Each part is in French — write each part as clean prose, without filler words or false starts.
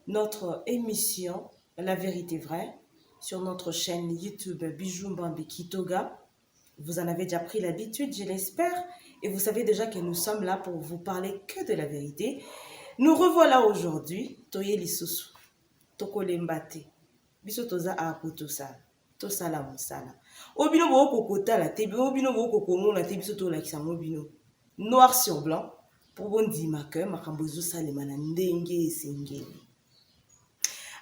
notre émission La vérité vraie sur notre chaîne YouTube Bijoumba Kitoga. Vous en avez déjà pris l'habitude, je l'espère, et vous savez déjà que nous sommes là pour vous parler que de la vérité. Nous revoilà aujourd'hui, Toye Lisusu, Toko Lembate, Biso Toza Apotosa, Tosala Mosala. Obino Boko Kota la Tebi, Obino Boko Komo la Tebi Soto la Kisamobino. Noir sur blanc, pour bon dire ma que Makambozo Salemana Ndenge et Sengeli.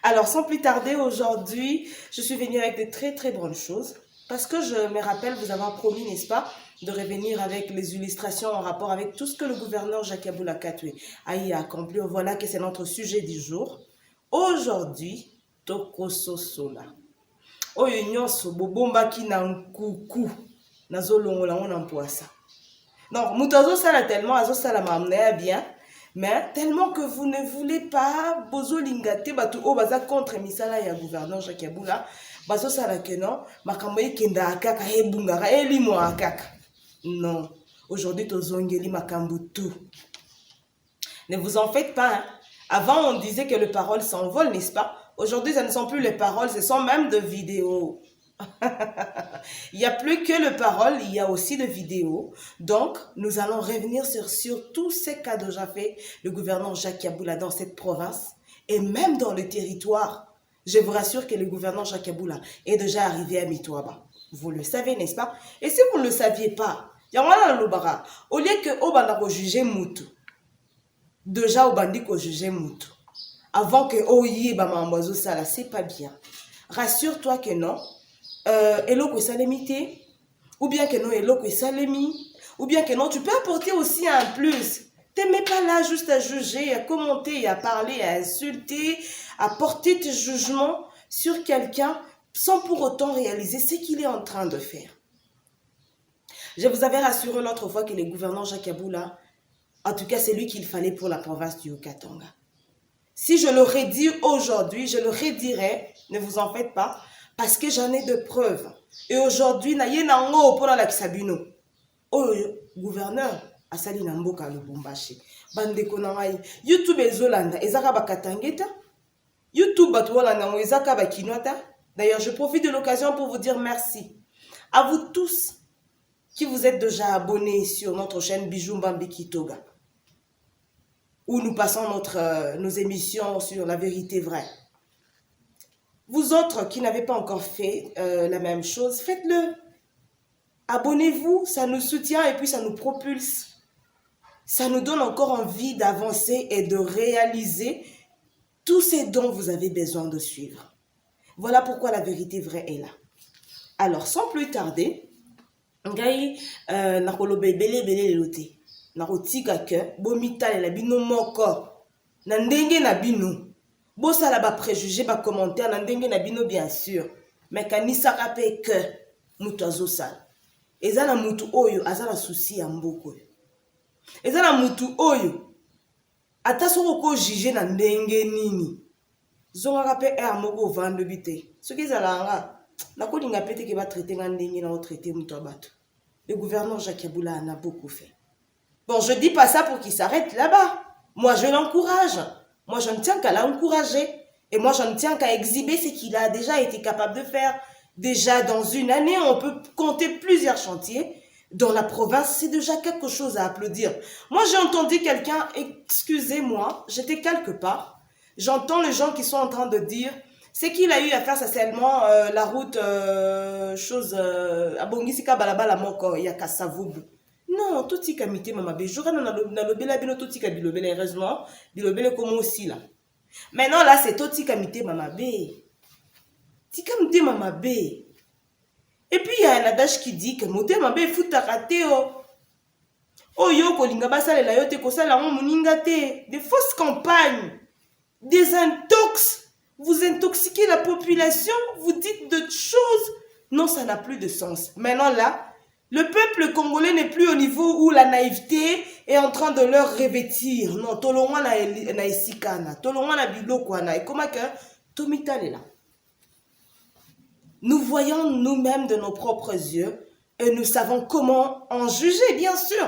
Alors, sans plus tarder, aujourd'hui, je suis venue avec de très bonnes choses. Parce que je me rappelle vous avoir promis, n'est-ce pas, de revenir avec les illustrations en rapport avec tout ce que le gouverneur Jacques Aboula Katwe a accompli. Voilà que c'est notre sujet du jour. Aujourd'hui, Tokoso Sola. Oyo nyonso bobombaki na nkuku nazolongola ngona mpoasa. Non, Moutazo sala tellement, azo sala mamnea bien. Mais tellement que vous ne voulez pas, bozo lingate, batu o baza contre misala ya gouverneur Jacques Aboula, bazo sala que non, makamboye kenda akaka, ebungara, elimo akaka. Non, aujourd'hui tozongeli makambu tout. Ne vous en faites pas, hein. Avant on disait que les paroles s'envolent, n'est-ce pas? Aujourd'hui ce ne sont plus les paroles, ce sont même de vidéos. Il n'y a plus que les paroles, il y a aussi des vidéos. Donc, nous allons revenir sur tous ces cas déjà faits, le gouverneur Jacques Aboula dans cette province et même dans le territoire. Je vous rassure que le gouverneur Jacques Aboula est déjà arrivé à Mitouaba. Vous le savez, n'est-ce pas? Et si vous ne le saviez pas, il y a un lobara. Au lieu que Obanda juger Moutou, déjà Obandi juger Moutou, avant que Oye Bamambozo Sala, c'est pas bien. Rassure-toi que non. Eloko esalemité, ou bien que non eloko esalemi, ou bien que non, tu peux apporter aussi un plus. T'es pas là juste à juger, à commenter, à parler, à insulter, à porter tes jugements sur quelqu'un sans pour autant réaliser ce qu'il est en train de faire. Je vous avais rassuré l'autre fois que le gouverneur Jacques Aboula, en tout cas c'est lui qu'il fallait pour la province du Haut-Katanga. Si je le redis aujourd'hui, je le redirai, ne vous en faites pas, parce que j'en ai de preuves. Et aujourd'hui, na ye nango pour la kisabino. Oh, gouverneur, asali na mboka Lubumbashi. Bande konangai. YouTube ezolanda, ezaka bakatangeta. YouTube batwala ezaka bakinwata. D'ailleurs, je profite de l'occasion pour vous dire merci. À vous tous qui vous êtes déjà abonnés sur notre chaîne Bijoumba Kitoga, où nous passons nos émissions sur la vérité vraie. Vous autres qui n'avez pas encore fait la même chose, faites-le. Abonnez-vous, ça nous soutient et puis ça nous propulse. Ça nous donne encore envie d'avancer et de réaliser tout ce dont vous avez besoin de suivre. Voilà pourquoi la vérité vraie est là. Alors, sans plus tarder, ngai nakoloba ebele lelote. Nakotika ke bomitale la bino moko. Na ndenge na bino. Bosa la ba préjugé ba commentaire na ndenge na bino bien sûr, mais kanisa kape que mutu azosala. Eza na mutu oyo azala souci ya mboko. Eza na mutu oyo ata soko ko juger na ndenge nini. Zonga kape moko vendre bité. Ce qui ezala nga na ko linga pete ke ba traiter nga ndenge na o traiter mutu abato. Le gouverneur Jacques Aboula en a beaucoup fait. Bon, je dis pas ça pour qu'il s'arrête là-bas. Moi je l'encourage. Moi, je ne tiens qu'à l'encourager. Et moi, je ne tiens qu'à exhiber ce qu'il a déjà été capable de faire. Déjà, dans une année, on peut compter plusieurs chantiers. Dans la province, c'est déjà quelque chose à applaudir. Moi, j'ai entendu quelqu'un, excusez-moi, j'étais quelque part. J'entends les gens qui sont en train de dire, ce qu'il a eu à faire, c'est seulement la route, à Bongisika Balabala Moko, Yakasavubu. Non, tout tika mité mama bé. Je na lobela bino tout tika bilobela heureusement, bilobela comme aussi là. Maintenant là c'est tout tika mité mama bé. Tika mité mama bé. Et puis il y a un adage qui dit que moté mama bé futa raté oh. Oh yo ko linga basale la yo te ko sala mo muninga te. Des fausses campagnes, des intox. Vous intoxiquez la population, vous dites d'autres choses. Non, ça n'a plus de sens. Maintenant là, le peuple congolais n'est plus au niveau où la naïveté est en train de leur revêtir. Non, tolongwa na esikana, tolongwa na bilokwana. Et comment que Tomital est là. Nous voyons nous-mêmes de nos propres yeux et nous savons comment en juger, bien sûr.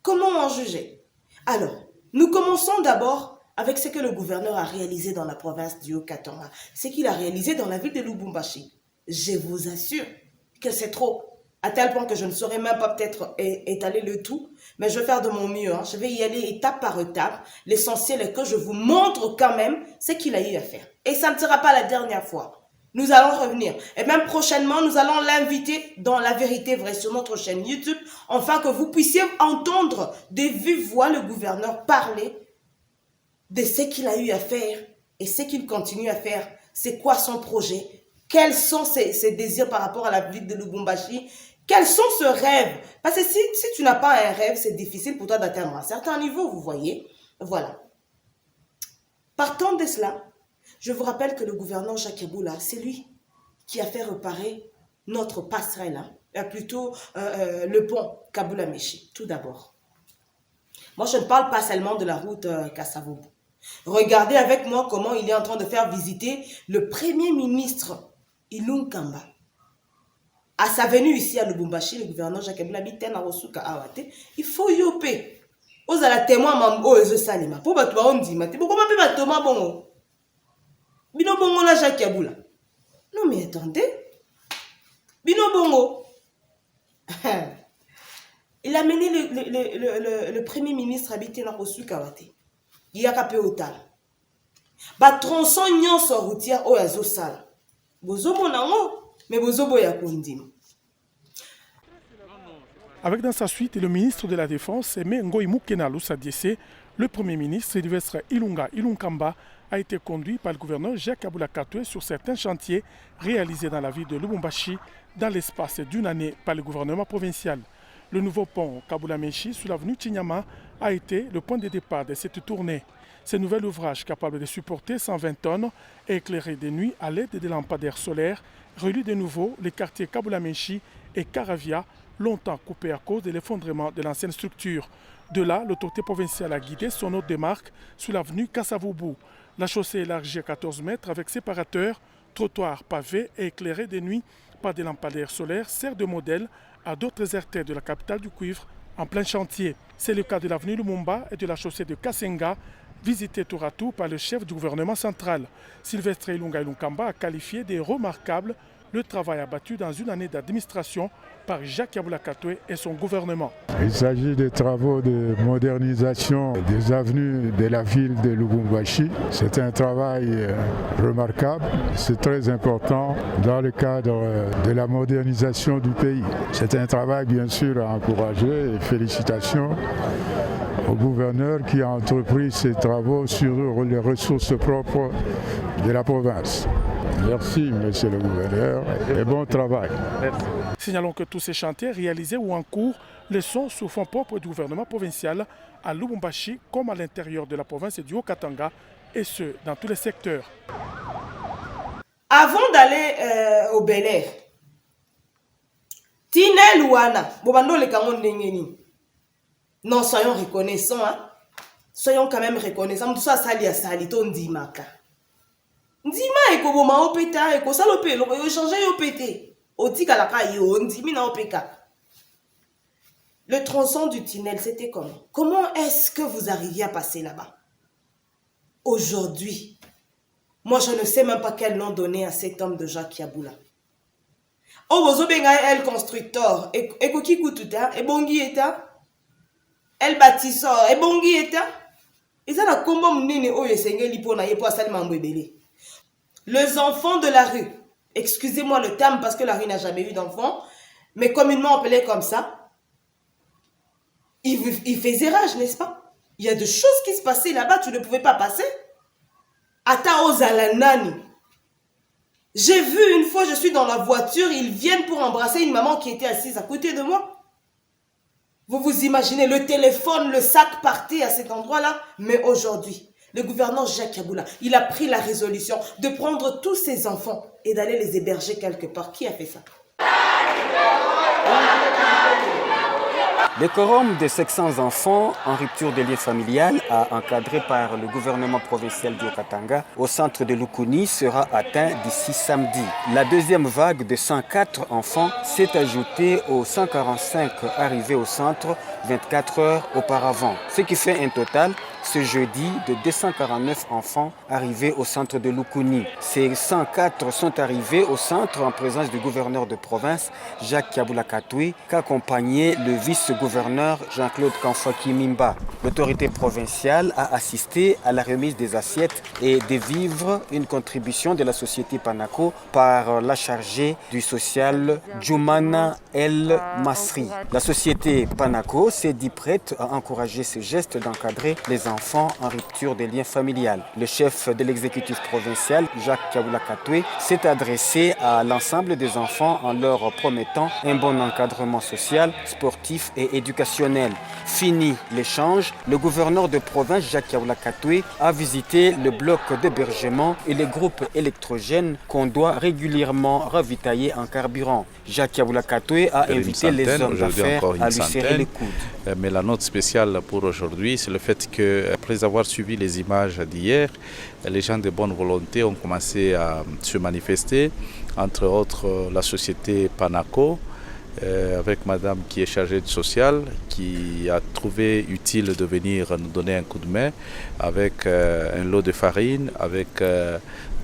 Comment en juger? Alors, nous commençons d'abord avec ce que le gouverneur a réalisé dans la province du Haut-Katanga, ce qu'il a réalisé dans la ville de Lubumbashi, je vous assure que c'est trop. À tel point que je ne saurais même pas peut-être étaler le tout, mais je vais faire de mon mieux. Je vais y aller étape par étape. L'essentiel est que je vous montre quand même ce qu'il a eu à faire. Et ça ne sera pas la dernière fois. Nous allons revenir. Et même prochainement, nous allons l'inviter dans La Vérité Vraie sur notre chaîne YouTube, afin que vous puissiez entendre de vive voix le gouverneur parler de ce qu'il a eu à faire et ce qu'il continue à faire. C'est quoi son projet? Quels sont ses désirs par rapport à la ville de Lubumbashi? Quels sont ses rêves? Parce que si tu n'as pas un rêve, c'est difficile pour toi d'atteindre un certain niveau, vous voyez. Voilà. Partant de cela, je vous rappelle que le gouverneur Jacques Yeboula, c'est lui qui a fait réparer notre passerelle, plutôt le pont Kaboula-Méchi, tout d'abord. Moi, je ne parle pas seulement de la route Kassavobo. Regardez avec moi comment il est en train de faire visiter le Premier ministre Ilung Kamba. À sa venue ici à Lubumbashi, le gouverneur Jacques Yeboula habite à Osuka Awate. Il faut yopé. Aux à la témoin mambo et salima. Pour battre on dit mate. Pourquoi m'appelle ma Thomas bongo? Bino bongo la Jacques Yeboula. Non mais attendez. Bino bongo. Il a mené le Premier ministre habité dans Osuka Awate. Il y a capé au tal. Ba tronçon nyon sur routière au azo sal. Bozo monango, mais bozo boya kondim. Avec dans sa suite le ministre de la Défense, Aimé Ngoï Moukenalu Sadiese, le Premier ministre Sylvestre Ilunga-Ilunkamba a été conduit par le gouverneur Jacques Yeboula Katoué sur certains chantiers réalisés dans la ville de Lubumbashi dans l'espace d'une année par le gouvernement provincial. Le nouveau pont Kaboula-Méchi sur l'avenue Chinyama a été le point de départ de cette tournée. Ce nouvel ouvrage, capable de supporter 120 tonnes et éclairé de nuit à l'aide de lampadaires solaires, relie de nouveau les quartiers Kaboula-Méchi et Karavia, longtemps coupés à cause de l'effondrement de l'ancienne structure. De là, l'autorité provinciale a guidé son autre démarque sur l'avenue Kassavoubou. La chaussée élargie à 14 mètres avec séparateurs, trottoirs pavés et éclairés de nuit par des lampadaires solaires sert de modèle à d'autres artères de la capitale du cuivre en plein chantier. C'est le cas de l'avenue Lumumba et de la chaussée de Kassenga, visitée tour à tour par le chef du gouvernement central. Sylvestre Ilunga-Ilunkamba a qualifié de remarquable le travail abattu dans une année d'administration par Jacques Yeboula Katoué et son gouvernement. Il s'agit des travaux de modernisation des avenues de la ville de Lubumbashi. C'est un travail remarquable, c'est très important dans le cadre de la modernisation du pays. C'est un travail bien sûr à encourager et félicitations au gouverneur qui a entrepris ces travaux sur les ressources propres de la province. Merci, monsieur le gouverneur, et bon travail. Merci. Signalons que tous ces chantiers réalisés ou en cours le sont sous fonds propres du gouvernement provincial à Lubumbashi comme à l'intérieur de la province du Haut-Katanga, et ce, dans tous les secteurs. Avant d'aller au Bel Air, Tinel Ouana, Bobando le Kamon Nengeni. Non, soyons reconnaissants, soyons quand même reconnaissants. Tout ça, sali à sali, ton dimaka. Ndima eko boma opeta eko salope lo yo changer yo pété. Otika la ka yo ndimi na opeka. Le tronçon du tunnel, c'était comment? Comment est-ce que vous arriviez à passer là-bas? Aujourd'hui, moi je ne sais même pas quel nom donner à cet homme de Jacques Yeboula. Oh, vous avez el constructeur, et koki kututa, et bongi eta, el bâtisseur, et bongi eta. Et ça la combo mnene o yesenge lipo na yepo asali mambebele. Les enfants de la rue, excusez-moi le terme parce que la rue n'a jamais eu d'enfants, mais communément appelé comme ça, il faisait rage, n'est-ce pas? Il y a des choses qui se passaient là-bas, tu ne pouvais pas passer. Ata ozalanani. J'ai vu une fois, je suis dans la voiture, ils viennent pour embrasser une maman qui était assise à côté de moi. Vous vous imaginez, le téléphone, le sac partait à cet endroit-là, mais aujourd'hui, le gouverneur Jacques Yeboula, il a pris la résolution de prendre tous ses enfants et d'aller les héberger quelque part. Qui a fait ça? Le quorum de 700 enfants en rupture de lien familial, encadré par le gouvernement provincial du Haut-Katanga au centre de Lukuni, sera atteint d'ici samedi. La deuxième vague de 104 enfants s'est ajoutée aux 145 arrivés au centre 24 heures auparavant. Ce qui fait un total, ce jeudi, de 249 enfants arrivés au centre de Lukuni. Ces 104 sont arrivés au centre en présence du gouverneur de province, Jacques Kabula Katoué, qu'accompagnait le vice-gouverneur Jean-Claude Kanfaki Mimba. L'autorité provinciale a assisté à la remise des assiettes et des vivres, une contribution de la société Panaco par la chargée du social Djoumana El Masri. La société Panaco s'est dit prête à encourager ce geste d'encadrer les enfants en rupture des liens familiales. Le chef de l'exécutif provincial, Jacques Kabula Katoué, s'est adressé à l'ensemble des enfants en leur promettant un bon encadrement social, sportif et éducationnel. Fini l'échange, le gouverneur de province, Jacques Kabula Katoué, a visité le bloc d'hébergement et les groupes électrogènes qu'on doit régulièrement ravitailler en carburant. Jacques Kabula Katoué a invité les hommes d'affaires à lui serrer les coudes. Mais la note spéciale pour aujourd'hui, c'est le fait qu'après avoir suivi les images d'hier, les gens de bonne volonté ont commencé à se manifester, entre autres la société Panaco, avec madame qui est chargée du social, qui a trouvé utile de venir nous donner un coup de main avec un lot de farine, avec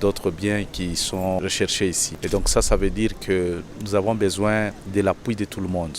d'autres biens qui sont recherchés ici. Et donc ça veut dire que nous avons besoin de l'appui de tout le monde.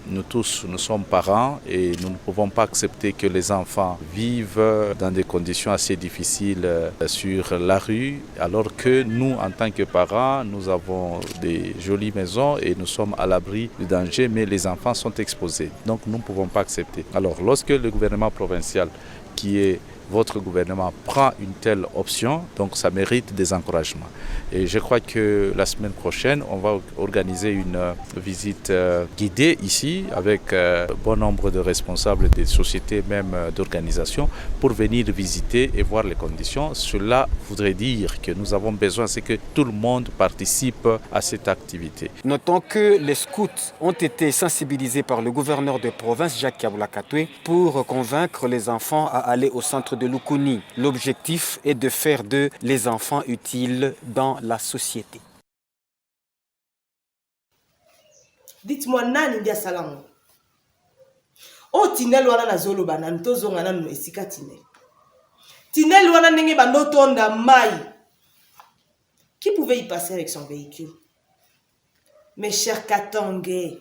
Nous tous, nous sommes parents et nous ne pouvons pas accepter que les enfants vivent dans des conditions assez difficiles sur la rue, alors que nous, en tant que parents, nous avons des jolies maisons et nous sommes à l'abri du danger, mais les enfants sont exposés. Donc nous ne pouvons pas accepter. Alors lorsque le gouvernement provincial, qui est votre gouvernement, prend une telle option, donc ça mérite des encouragements. Et je crois que la semaine prochaine, on va organiser une visite guidée ici avec bon nombre de responsables des sociétés, même d'organisations, pour venir visiter et voir les conditions. Cela voudrait dire que nous avons besoin, c'est que tout le monde participe à cette activité. Notons que les scouts ont été sensibilisés par le gouverneur de province, Jacques Kabula Katoué, pour convaincre les enfants à aller au centre de Lukuni. L'objectif est de faire d'eux les enfants utiles dans la société. Dites-moi, nani ndia salamu? O tinel wana na zolo banani tozonga nanu esika tinel. Tinel wana ndenge bandotonda mai. Qui pouvait y passer avec son véhicule? Mes chers Katangais,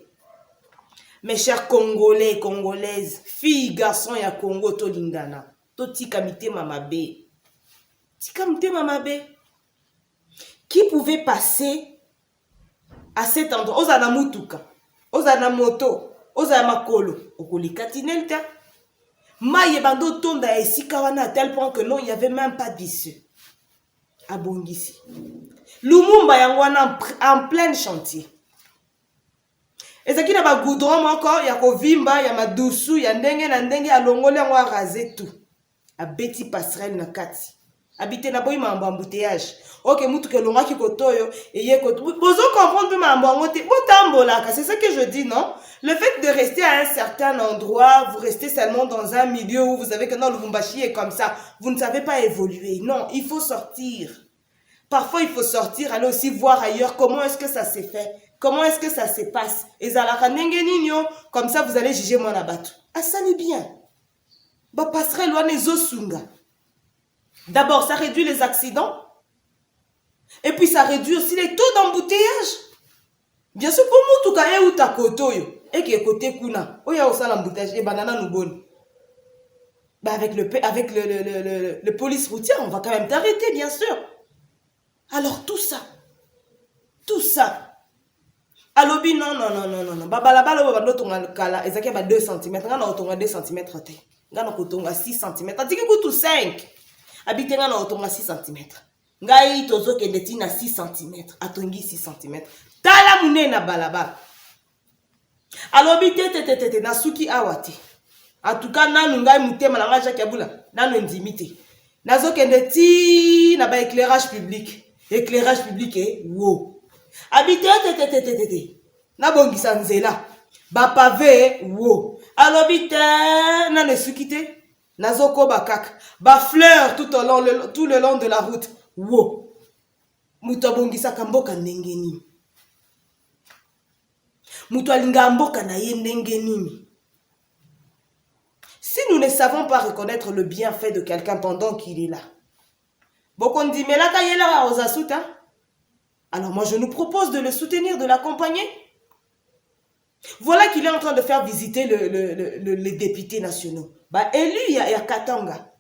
mes chers Congolais, Congolaises, filles, garçons ya Congo tolingana. Totika mitema mabe. Tika mitema mabe. Qui pouvait passer à cet endroit? Ozana mutuka, ozana moto, ozana makolo, okolika tinel ta. Maye bando tonda esika wana à tel point que non, il n'y avait même pas d'issue. Abongisi. Lumumba yangwana en plein chantier. Ezaki na ba goudron moko ya kovimba ya madusu ya ndenge na ndenge alongoli yango raser tout. Abeti passerelle na kati. Habité na boy mambo embouteillage. OK, mutu ke longaki kotoyo eye ko bozo comprendre mambo ngote botambolaka, c'est ça que je dis, non? Le fait de rester à un certain endroit, vous restez seulement dans un milieu où vous savez que non, Lubumbashi est comme ça, vous ne savez pas évoluer. Non, il faut sortir. Parfois, il faut sortir, aller aussi voir ailleurs comment est-ce que ça s'est fait, comment est-ce que ça se passe. Et comme ça, vous allez juger mon abattu. Ah, ça n'est bien. Bah, passerait loin les osunga. D'abord, ça réduit les accidents. Et puis, ça réduit aussi les taux d'embouteillage. Bien sûr, pour moi, tout cas, où ta kotoyo. Et qui est côté kuna. Où il y a aussi l'embouteillage. Et banana nous bonne. Bah, avec le police routière, on va quand même t'arrêter, bien sûr. Alors tout ça, alobi non, babalabala babando tonga kala, ezaki ba 2 cm, ngana otonga 2 cm te, ngana kotonga 6 cm, atiki kutu 5, habite ngana otonga 6 cm, ngai tozo kende tina 6 cm, atongi 6 cm, tala mune na balabala, alobi te, na suki awati, en tout cas nanu ngai mutema na ngaja kabula, nanu ndimite, nazo kende ti na ba éclairage public. Éclairage public est wow. Habité na bongisa nzela. Ba pavé wow. Alobite na ne sukite. Nazoko bakak. Ba fleur tout le long de la route. Wow. Muto bongisa kamboka ndengeni. Muto alinga mboka na ye ndengeni. Si nous ne savons pas reconnaître le bienfait de quelqu'un pendant qu'il est là, alors moi je nous propose de le soutenir, de l'accompagner. Voilà qu'il est en train de faire visiter les députés nationaux. Bah, élu, il y a Katanga.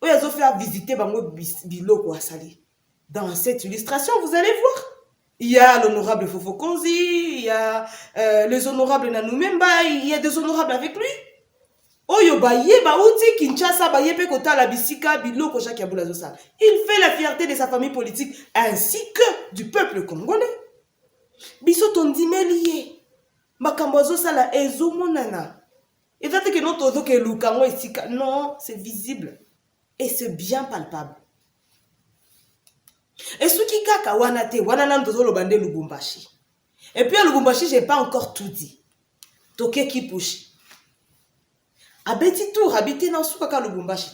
Où ils ont fait visiter Biloko Asali. Dans cette illustration, vous allez voir. Il y a l'honorable Fofo Konzi, il y a les honorables Nanou Memba, il y a des honorables avec lui. Oyo baye ba uti Kinshasa baye pe kota la bisika Biloko Jacques Yabula Zosa. Il fait la fierté de sa famille politique ainsi que du peuple congolais. Biso tondime lié. Makambozo sala ezomonana. Et ça que notre ozo ke lukango esika. Non, c'est visible. Et c'est bien palpable. Et ce qui kaka wanate, wananan tozo lo bande Lubumbashi. Et puis à Lubumbashi, j'ai pas encore tout dit. Toke ki pushi. Abeti tour, habité dans Soukaka Lubumbashi.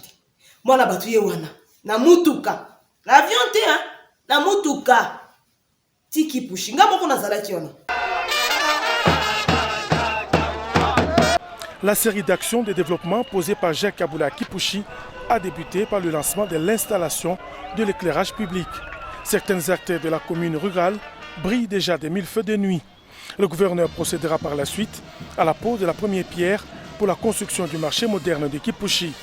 Moi, na batuye wana. Na mutuka. L'avion te, hein? Na mutuka. Tiki pushi. Nga moko na zalaki wana. La série d'actions de développement posée par Jacques Kabula Kipushi a débuté par le lancement de l'installation de l'éclairage public. Certains acteurs de la commune rurale brillent déjà des mille feux de nuit. Le gouverneur procédera par la suite à la pose de la première pierre pour la construction du marché moderne de Kipushi.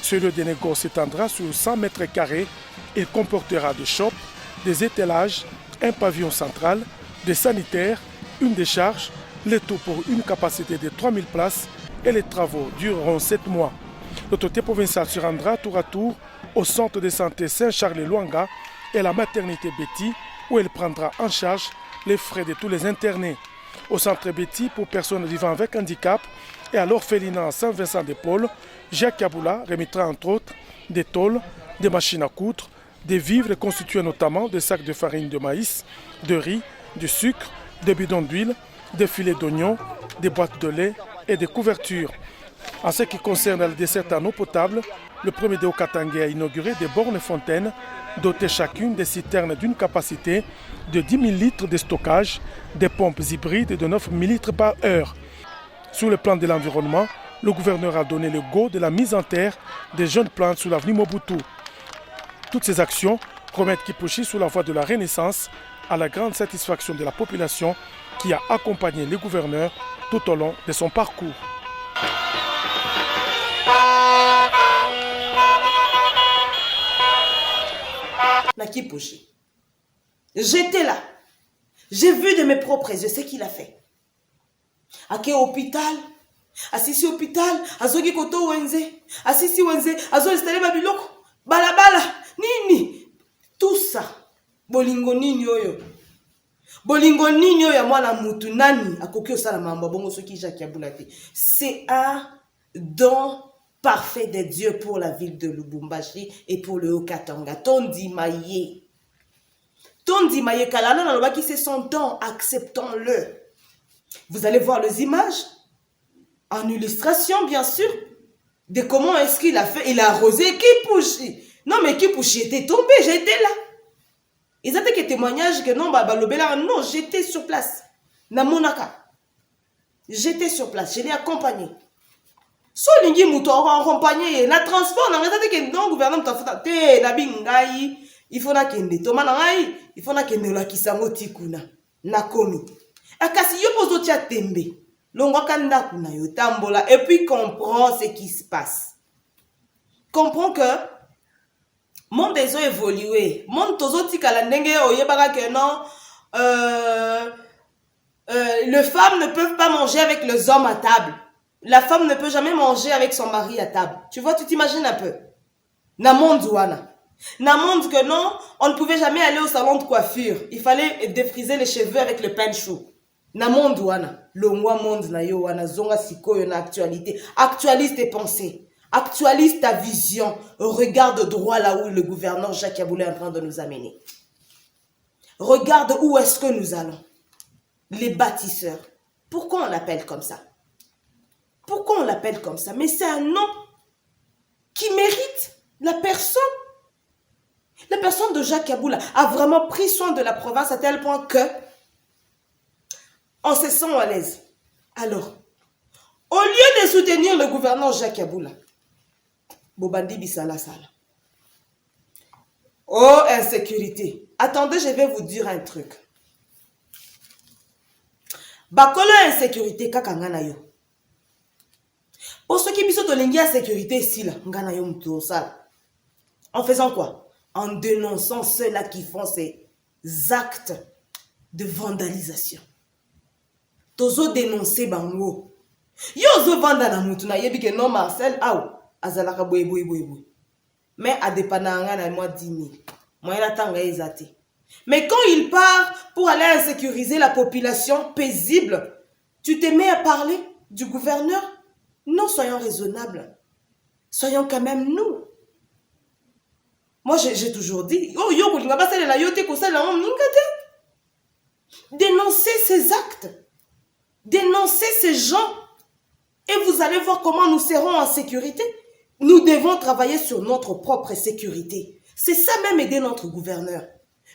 Ce lieu de négoce s'étendra sur 100 mètres carrés et comportera des shops, des étalages, un pavillon central, des sanitaires, une décharge, le tout pour une capacité de 3000 places et les travaux dureront 7 mois. L'autorité provinciale se rendra tour à tour au centre de santé Saint-Charles-Luanga et la maternité Betty où elle prendra en charge les frais de tous les internés. Au centre Betty pour personnes vivant avec handicap et à l'orphelinat Saint-Vincent-de-Paul, Jacques Kabula remettra entre autres des tôles, des machines à coudre, des vivres constitués notamment de sacs de farine de maïs, de riz, de sucre, des bidons d'huile, des filets d'oignons, des boîtes de lait et des couvertures. En ce qui concerne la desserte en eau potable, le premier de Haut-Katanga a inauguré des bornes fontaines dotées chacune des citernes d'une capacité de 10 000 litres de stockage, des pompes hybrides de 9 000 litres par heure. Sur le plan de l'environnement, le gouverneur a donné le go de la mise en terre des jeunes plantes sous l'avenue Mobutu. Toutes ces actions remettent Kipushi sur la voie de la renaissance à la grande satisfaction de la population qui a accompagné le gouverneur tout au long de son parcours. Na Kipushi. J'étais là. J'ai vu de mes propres yeux ce qu'il a fait. À quel hôpital? Assisi hôpital, azogi koto wenze, assisi wenze, azo installé mabiloko, balabala, nini, tout ça. Bolingo nini oyo. Bolingo nini oyo ya mwana mutu nani akoki osala mambo bongo soki Jacques Kabula te. C'est un don parfait de Dieu pour la ville de Lubumbashi et pour le Haut-Katanga. Tondi Maye. Tondi Maye kalala na lobaki c'est son don, acceptons-le. Vous allez voir les images en illustration, bien sûr, de comment est-ce qu'il a fait. Il a arrosé Kipushi. Non, mais Kipushi était tombé, j'étais là. Ils avaient des témoignages que non, non, j'étais sur place. Na Monaka. J'étais sur place, je l'ai accompagné. So lingi muto accompagné, na transport, na ngata que non gouvernement tafuta te na bingai, il faut na kende toma na ngai, il faut na kende la kisango tikuna na komi. Akasi yo pozo tia tembe. Et puis comprends ce qui se passe. Comprends que monde des eaux évolué. Monde tozo tika la ndenge oyebaka que non. Les femmes ne peuvent pas manger avec les hommes à table. La femme ne peut jamais manger avec son mari à table. Tu vois, tu t'imagines un peu. Na monde ouana. Na monde que non, on ne pouvait jamais aller au salon de coiffure. Il fallait défriser les cheveux avec le pinchou. Na monde wana, longwa monde na yo wana, zonga sikoyo na actualité. Actualise tes pensées, actualise ta vision, regarde droit là où le gouverneur Jacques Kabula est en train de nous amener. Regarde où est-ce que nous allons. Les bâtisseurs. Pourquoi on l'appelle comme ça? Pourquoi on l'appelle comme ça? Mais c'est un nom qui mérite la personne. La personne de Jacques Kabula a vraiment pris soin de la province à tel point que on se sent à l'aise. Alors, au lieu de soutenir le gouverneur Jacques Kabula, Bobandi bisala sala. Oh, insécurité. Attendez, je vais vous dire un truc. Bakolo insécurité kaka ngana yo. Pour ceux qui biso tolingi insécurité ici là, ngana yo mto sala. En faisant quoi? En dénonçant ceux-là qui font ces actes de vandalisation. Tozo dénoncer bango. Yo zo vanda na mutu na yebi ke non Marcel aou azalaka boye. Mais à dépananga na moi 10 000. Moi la tanga ezate. Mais quand il part pour aller insécuriser la population paisible, tu te mets à parler du gouverneur? Non, soyons raisonnables. Soyons quand même nous. Moi, j'ai toujours dit, oh, yo, dénoncez ces actes. Dénoncez ces gens. Et vous allez voir comment nous serons en sécurité. Nous devons travailler sur notre propre sécurité. C'est ça même aider notre gouverneur.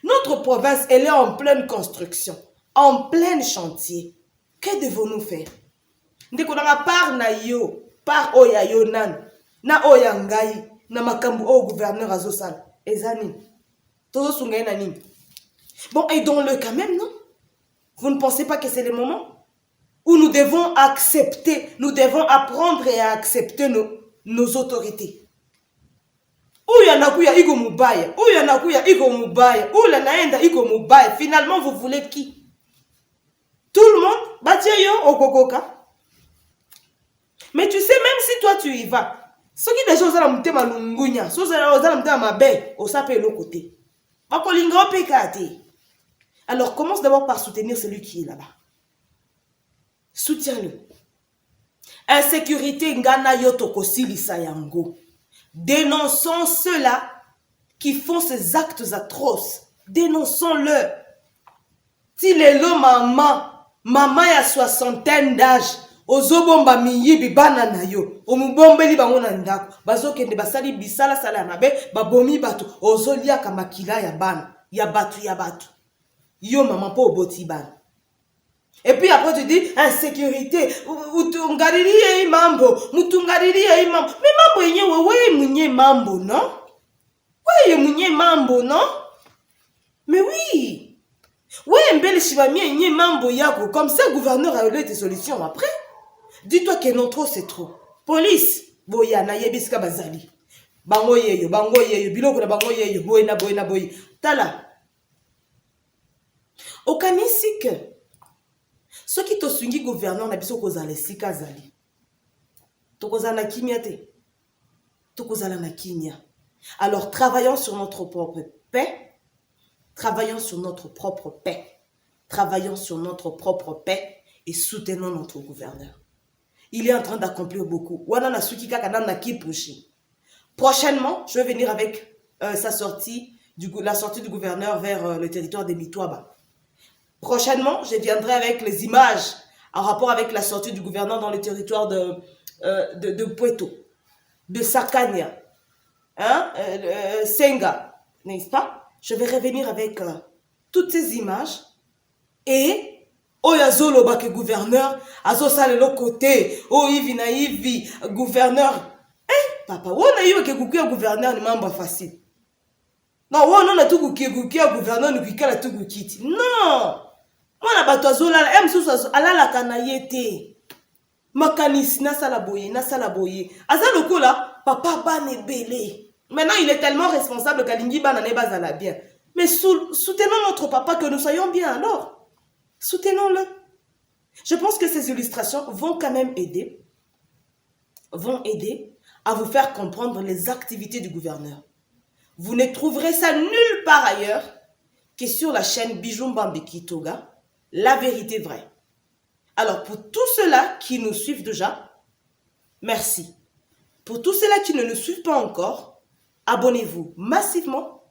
Notre province, elle est en pleine construction, en plein chantier. Que devons-nous faire? Ndeko na part na yo, part oya yo nan, na oya ngai, na makambu au gouverneur azosal. Ezani. Todo sungai na nini. Bon, aidons-le quand même, non? Vous ne pensez pas que c'est le moment où nous devons accepter, nous devons apprendre et à accepter nos autorités? Ouya nakuya iko mubaya, ouya nakuya iko mubaya, oula naenda iko mubaya. Finalement, vous voulez qui? Tout le monde? Batia yo okokoka. Mais tu sais, même si toi tu y vas, ceux qui déjà osala mutema lungunya, ceux qui osala mutema mabe, osape l'autre côté. Bakolinga opekate. Alors commence d'abord par soutenir celui qui est là-bas. Soutiens-le. Insécurité ngana yoto kosilisa yango. Dénonçons ceux-là qui font ces actes atroces. Dénonçons-le. Si les lots maman ya 60 d'âge, ozobomba miyibi bana na yo, omubombeli bango na ndako, bazokende basali bisala sala mabe, babomi batu, ozolia kamakila ya bana, ya batu. Yo maman po oboti bana. Et puis après tu dis insécurité, utungariri mambo, mutungariri mambo. Mais mambo yenyewe wewe munye mambo, non? Wewe munye mambo, non? Mais oui. Wewe mbele shibamia yenye mambo yako, comme ça le gouverneur a eu des solutions après. Dis-toi que non trop c'est trop. Police, boya na yebiska bazali. Bango yeyo, biloko na bango yeyo, boye. Tala. Okanisi que ceux qui te sungi gouverneur na biso kozala sika zali. Tokozala na kimia te. Tokozala na kimia. Alors travaillons sur notre propre paix. Travaillons sur notre propre paix. Travaillons sur notre propre paix et soutenons notre gouverneur. Il est en train d'accomplir beaucoup. Prochainement, je vais venir avec la sortie du gouverneur vers le territoire de Mitouaba. Prochainement, je viendrai avec les images en rapport avec la sortie du gouverneur dans le territoire de Puerto, de Sakania, Senga, n'est-ce pas? Je vais revenir avec toutes ces images et Oyazolo bake gouverneur, azosale l'autre côté, Ivi na Ivi, gouverneur. Papa, on a eu que gouverneur ni mambo facile. Non, on a tout gouverneur ni kikala tout kiti. Non! Moi na bato azola, msusu alala kanayete. Makanis na sala boye. Azaloko là, papa bane belé. Maintenant, il est tellement responsable qu'Alingi banane bazala bien. Mais soutenons notre papa que nous soyons bien alors. Soutenons-le. Je pense que ces illustrations vont quand même aider à vous faire comprendre les activités du gouverneur. Vous ne trouverez ça nulle part ailleurs que sur la chaîne Bijumbambi Kitoga, la vérité vraie. Alors pour tous ceux-là qui nous suivent déjà, merci. Pour tous ceux-là qui ne nous suivent pas encore, abonnez-vous massivement.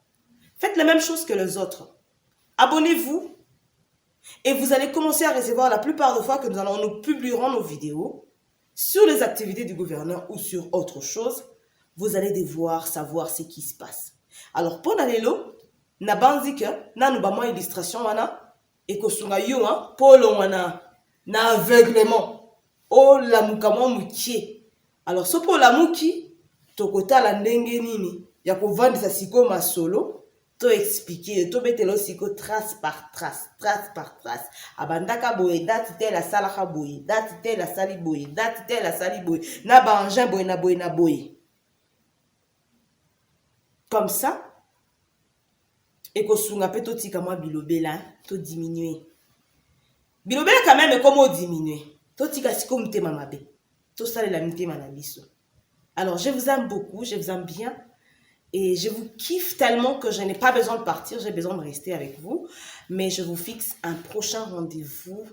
Faites la même chose que les autres. Abonnez-vous. Et vous allez commencer à recevoir la plupart des fois que nous publierons nos vidéos sur les activités du gouverneur ou sur autre chose. Vous allez devoir savoir ce qui se passe. Alors, pour Nalelo, na banzike, na nubama illustration wana, et kosunga yo, polo wana, na aveuglement, oh la mukama moukier. Alors, ce pour la mouki, tokotala ndenge nini ya kovandisa siko masolo to expliquer to betelo siko trace par trace abandaka boye date telle asalaka boye date telle asali boye date telle asali boye na bangin boye na boye na boye comme ça ekosunga pe totika mwa bilobela to diminuer bilobela quand même comment diminuer totika siko mutema mabe to salela mutema na biso. Alors je vous aime beaucoup, je vous aime bien et je vous kiffe tellement que je n'ai pas besoin de partir, j'ai besoin de rester avec vous, mais je vous fixe un prochain rendez-vous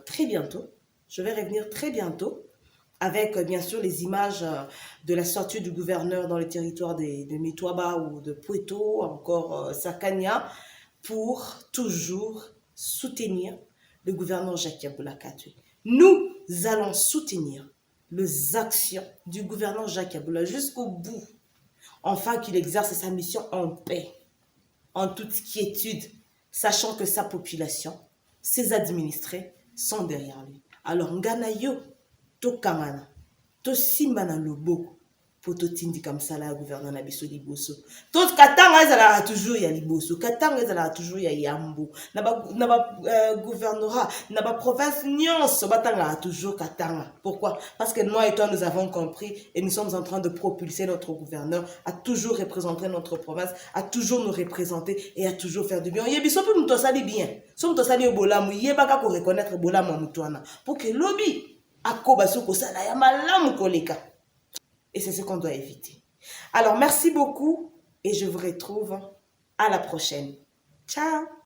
très bientôt. Je vais revenir très bientôt avec bien sûr les images de la sortie du gouverneur dans le territoire de Mitwaba ou de Pueto, encore Sakania, pour toujours soutenir le gouverneur Jacques Yabula Katwe. Nous allons soutenir les actions du gouverneur Jacques Yabula jusqu'au bout, afin qu'il exerce sa mission en paix, en toute quiétude, sachant que sa population, ses administrés sont derrière lui. Alors, Nganayo, to kamana, to simbana lobo, pour to tindi comme ça là, gouverneur Nabiso Liboso. Tout katanga ezala toujours ya Liboso, katanga ezala toujours ya Yambo. Naba gouvernorat, naba province nyonso batanga toujours katanga. Pourquoi? Parce que moi et toi nous avons compris et nous sommes en train de propulser notre gouverneur à toujours représenter notre province, à toujours nous représenter et à toujours faire du bien. Yebiso pe muto sali bien. So muto sali bolamu, yebaka ko reconnaître bolamu mutwana pour que lobby akoba soko sala ya malamu koleka. Et c'est ce qu'on doit éviter. Alors, merci beaucoup et je vous retrouve à la prochaine. Ciao!